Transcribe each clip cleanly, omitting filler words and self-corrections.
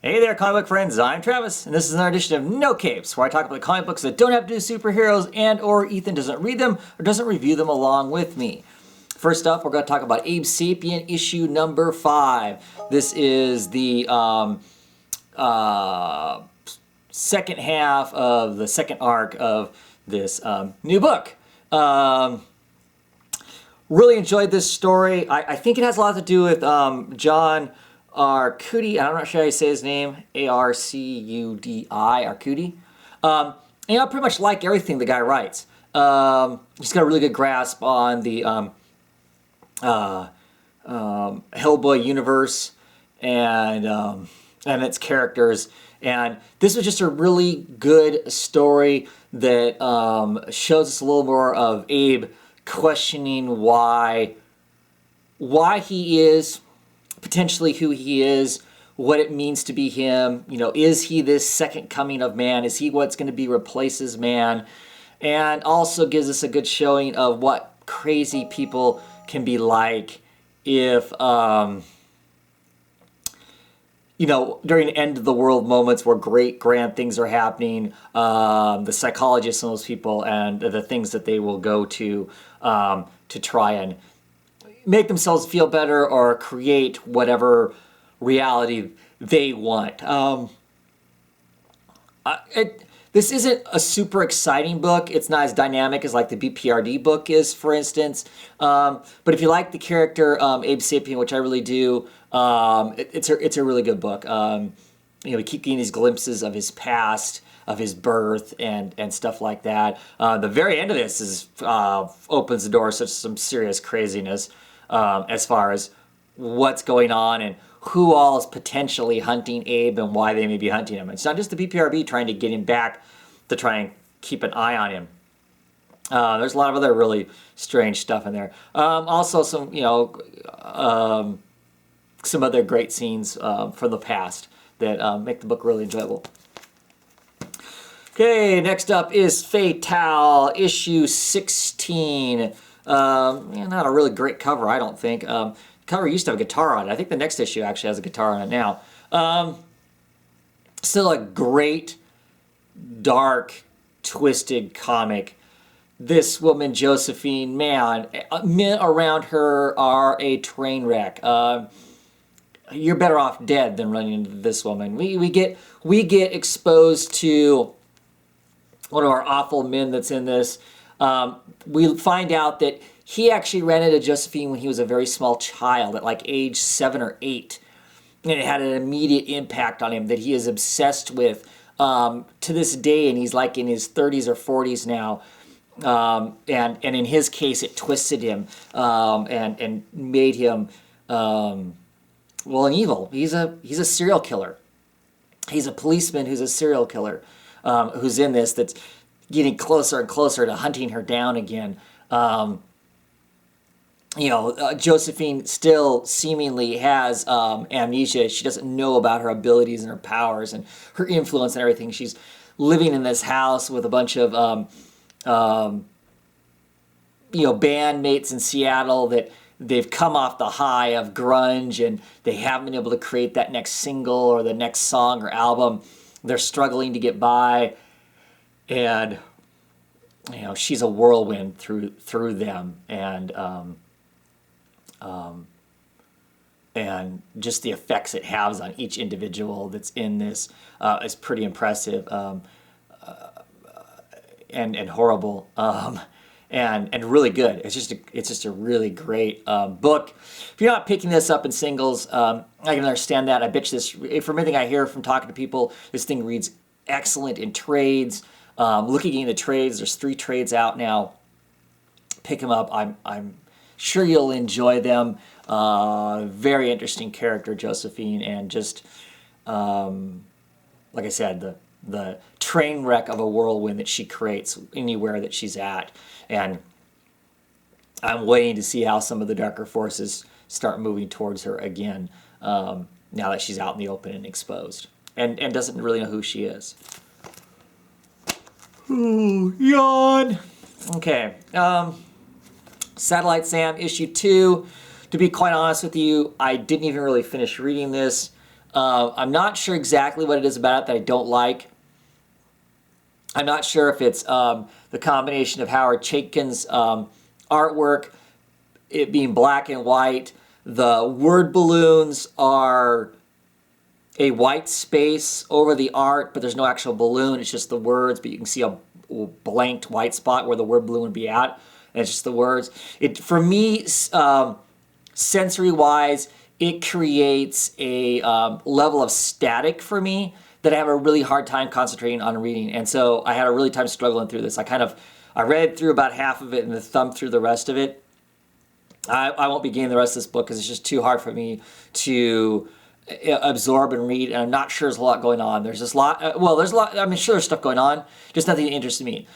Hey there, comic book friends. I'm Travis, and this is another edition of No Capes, where I talk about the comic books that don't have to do superheroes and/or Ethan doesn't read them or doesn't review them along with me. First up, we're going to talk about Abe Sapien issue number 5. This is the second half of the second arc of this new book. Really enjoyed this story. I think it has a lot to do with John Arcudi. I'm not sure how you say his name. Arcudi. Arcudi. I pretty much like everything the guy writes. He's got a really good grasp on the Hellboy universe and its characters. And this was just a really good story that shows us a little more of Abe questioning why he is potentially who he is, what it means to be him. You know, is he this second coming of man? Is he what's going to be replaces man? And also gives us a good showing of what crazy people can be like if, during end of the world moments where great grand things are happening, the psychologists and those people and the things that they will go to try and make themselves feel better or create whatever reality they want. This isn't a super exciting book. It's not as dynamic as like the BPRD book is, for instance. But if you like the character Abe Sapien, which I really do, it's a really good book. We keep getting these glimpses of his past, of his birth, and stuff like that. The very end of this opens the door to some serious craziness as far as what's going on and who all is potentially hunting Abe and why they may be hunting him. It's not just the BPRB trying to get him back to try and keep an eye on him. There's a lot of other really strange stuff in there. Also some other great scenes from the past that make the book really enjoyable. Okay, next up is Fatale, issue 16. Not a really great cover, I don't think. Cover used to have a guitar on it. I think the next issue actually has a guitar on it now. Still a great, dark, twisted comic. This woman, Josephine, man, men around her are a train wreck. You're better off dead than running into this woman. We get exposed to one of our awful men that's in this. We find out that he actually ran into Josephine when he was a very small child at like age 7 or 8. And it had an immediate impact on him that he is obsessed with to this day. And he's like in his 30s or 40s now. And in his case, it twisted him and made him, an evil. He's a serial killer. He's a policeman who's a serial killer who's in this that's getting closer and closer to hunting her down again. Josephine still seemingly has amnesia. She doesn't know about her abilities and her powers and her influence and everything. She's living in this house with a bunch of, bandmates in Seattle that they've come off the high of grunge and they haven't been able to create that next single or the next song or album. They're struggling to get by. And, she's a whirlwind through them. And just the effects it has on each individual that's in this is pretty impressive and horrible and really good. It's just a really great book. If you're not picking this up in singles, I can understand that. I bet you this, from everything I hear from talking to people, this thing reads excellent in trades. Looking in the trades, there's 3 trades out now. Pick them up. I'm sure you'll enjoy them. Very interesting character, Josephine, and just like I said, the train wreck of a whirlwind that she creates anywhere that she's at. And I'm waiting to see how some of the darker forces start moving towards her again now that she's out in the open and exposed and doesn't really know who she is. Ooh, yawn. Okay. Satellite Sam, issue 2. To be quite honest with you, I didn't even really finish reading this. I'm not sure exactly what it is about it that I don't like. I'm not sure if it's the combination of Howard Chaykin's artwork, it being black and white. The word balloons are a white space over the art, but there's no actual balloon. It's just the words, but you can see a blanked white spot where the word balloon would be at, and it's just the words. It, for me, sensory-wise, it creates a level of static for me that I have a really hard time concentrating on reading. And so I had a really time struggling through this. I read through about half of it and then thumbed through the rest of it. I won't be getting the rest of this book because it's just too hard for me to absorb and read, and I'm not sure there's a lot going on. There's this lot, there's a lot, I mean, sure there's stuff going on, just nothing that interests me.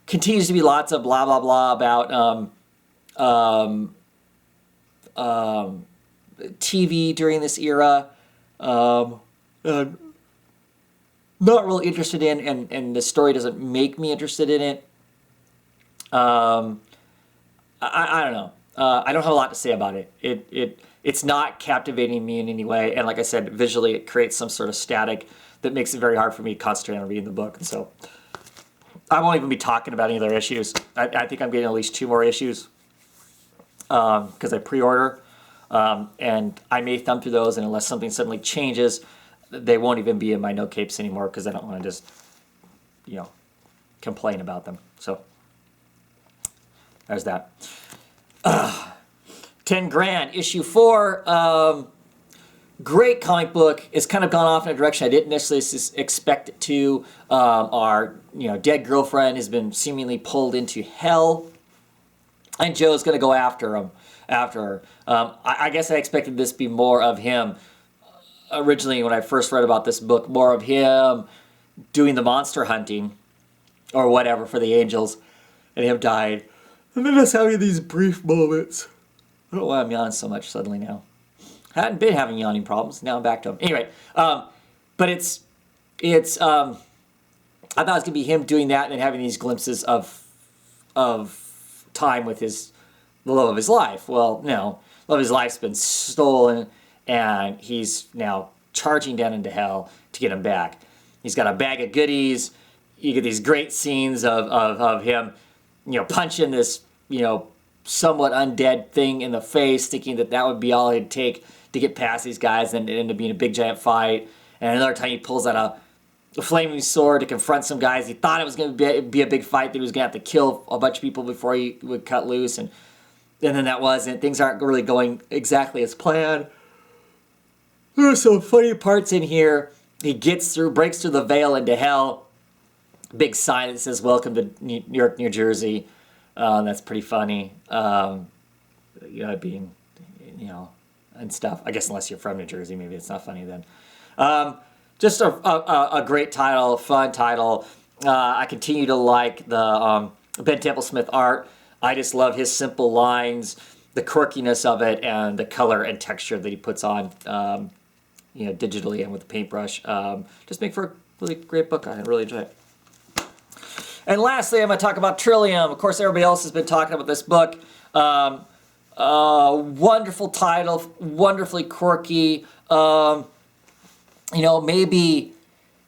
Continues to be lots of blah, blah, blah about TV during this era. Not really interested in, and the story doesn't make me interested in it. I don't know. I don't have a lot to say about it. It's not captivating me in any way, and like I said, visually it creates some sort of static that makes it very hard for me to concentrate on reading the book. And so I won't even be talking about any other issues. I think I'm getting at least 2 more issues because I pre-order, and I may thumb through those, and unless something suddenly changes, they won't even be in my note capes anymore because I don't want to just, complain about them. So there's that. 10 Gran, issue 4. Great comic book. It's kind of gone off in a direction I didn't necessarily expect it to. Our dead girlfriend has been seemingly pulled into hell, and Joe's going to go after her. I guess I expected this to be more of him. Originally, when I first read about this book, more of him doing the monster hunting or whatever for the angels, and him died. And then just having these brief moments. I don't know why I'm yawning so much suddenly now. I hadn't been having yawning problems. Now I'm back to them. Anyway, but it's I thought it was going to be him doing that and then having these glimpses of time with the love of his life. Well, no. Love of his life's been stolen, and he's now charging down into hell to get him back. He's got a bag of goodies. You get these great scenes of him, punching this, somewhat undead thing in the face, thinking that would be all it'd take to get past these guys, and it ended up being a big giant fight. And another time he pulls out a flaming sword to confront some guys. He thought it was going to be a big fight, that he was going to have to kill a bunch of people before he would cut loose, and then that wasn't. Things aren't really going exactly as planned. There are some funny parts in here. He breaks through the veil into hell. Big sign that says, "Welcome to New York, New Jersey." That's pretty funny. Being, and stuff. I guess unless you're from New Jersey, maybe it's not funny then. Just a great title, fun title. I continue to like the Ben Temple-Smith art. I just love his simple lines, the quirkiness of it, and the color and texture that he puts on, digitally and with the paintbrush. Just make for a really great book. I really enjoy it. And lastly, I'm going to talk about Trillium. Of course, everybody else has been talking about this book. Wonderful title, wonderfully quirky. Maybe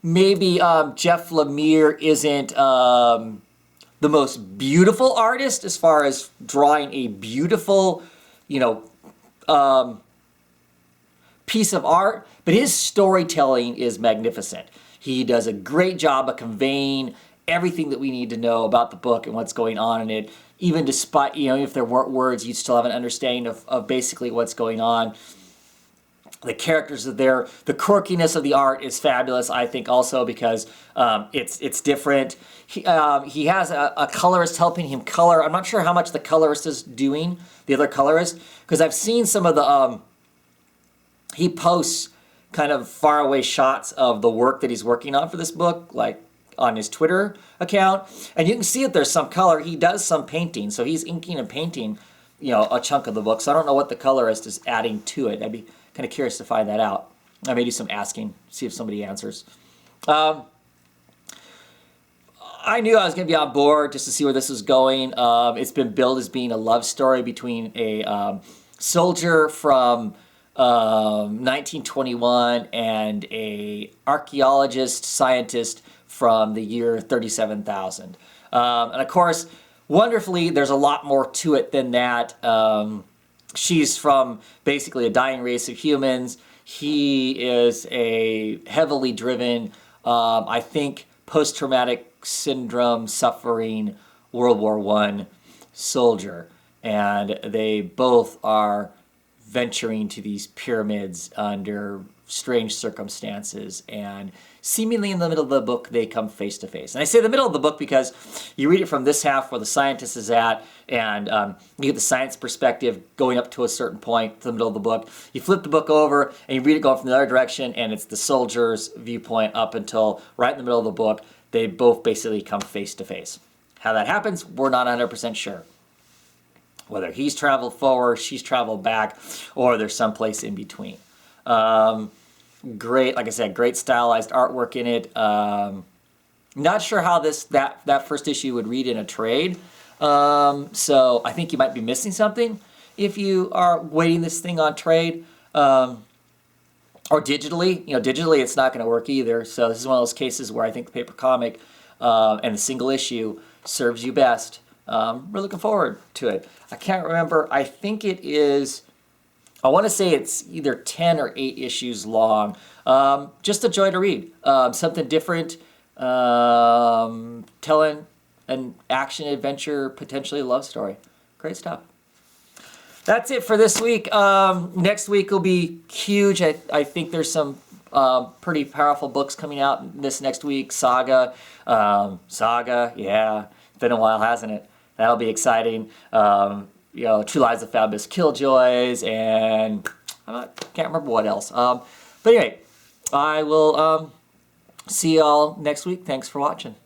Jeff Lemire isn't the most beautiful artist as far as drawing a beautiful, piece of art, but his storytelling is magnificent. He does a great job of conveying everything that we need to know about the book and what's going on in it. Even despite, if there weren't words, you'd still have an understanding of basically what's going on. The characters are there. The quirkiness of the art is fabulous, I think, also because it's different. He has a colorist helping him color. I'm not sure how much the colorist is doing, the other colorist, because I've seen some of the... he posts kind of faraway shots of the work that he's working on for this book, like on his Twitter account, and you can see that there's some color. He does some painting, so he's inking and painting, a chunk of the book. So I don't know what the colorist is adding to it. I'd be kind of curious to find that out. I may do some asking, see if somebody answers. I knew I was going to be on board just to see where this was going. It's been billed as being a love story between a soldier from 1921, and a archaeologist scientist from the year 37,000. And of course, wonderfully, there's a lot more to it than that. She's from basically a dying race of humans. He is a heavily driven, I think, post-traumatic syndrome suffering World War I soldier. And they both are venturing to these pyramids under strange circumstances, and seemingly in the middle of the book they come face to face. And I say the middle of the book because you read it from this half where the scientist is at, and you get the science perspective going up to a certain point to the middle of the book. You flip the book over and you read it going from the other direction, and it's the soldier's viewpoint up until right in the middle of the book. They both basically come face to face. How that happens, we're not 100% sure. Whether he's traveled forward, she's traveled back, or there's someplace in between. Great, like I said, great stylized artwork in it. Not sure how that first issue would read in a trade. So I think you might be missing something if you are waiting this thing on trade. Or digitally. Digitally it's not going to work either. So this is one of those cases where I think the paper comic and the single issue serves you best. We're looking forward to it. I can't remember. I think it is, I want to say it's either 10 or 8 issues long. Just a joy to read. Something different. Telling an action adventure, potentially a love story. Great stuff. That's it for this week. Next week will be huge. I think there's some pretty powerful books coming out this next week. Saga, yeah. Been a while, hasn't it? That'll be exciting. True Lives of Fabulous Killjoys, and I can't remember what else. But anyway, I will see y'all next week. Thanks for watching.